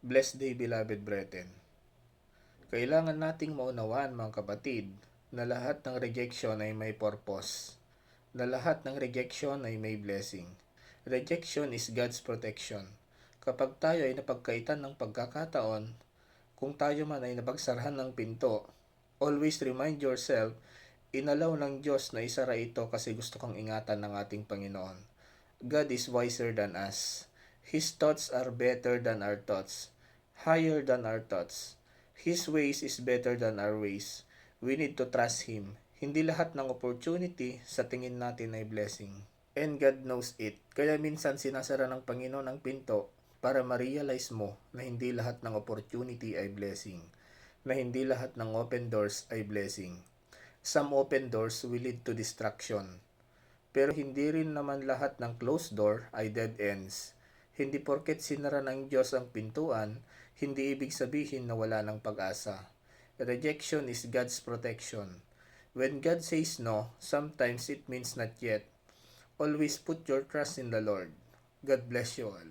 Blessed day, beloved brethren. Kailangan nating maunawaan, mga kapatid, na lahat ng rejection ay may purpose. Na lahat ng rejection ay may blessing. Rejection is God's protection. Kapag tayo ay napagkaitan ng pagkakataon, kung tayo man ay napagsarahan ng pinto, always remind yourself, inalaw ng Diyos na isara ito kasi gusto kang ingatan ng ating Panginoon. God is wiser than us. His thoughts are better than our thoughts, higher than our thoughts. His ways is better than our ways. We need to trust Him. Hindi lahat ng opportunity sa tingin natin ay blessing. And God knows it. Kaya minsan sinasara ng Panginoon ang pinto para ma-realize mo na hindi lahat ng opportunity ay blessing. Na hindi lahat ng open doors ay blessing. Some open doors will lead to destruction. Pero hindi rin naman lahat ng closed door ay dead ends. Hindi porket sinara ng Diyos ang pintuan, hindi ibig sabihin na wala ng pag-asa. Rejection is God's protection. When God says no, sometimes it means not yet. Always put your trust in the Lord. God bless you all.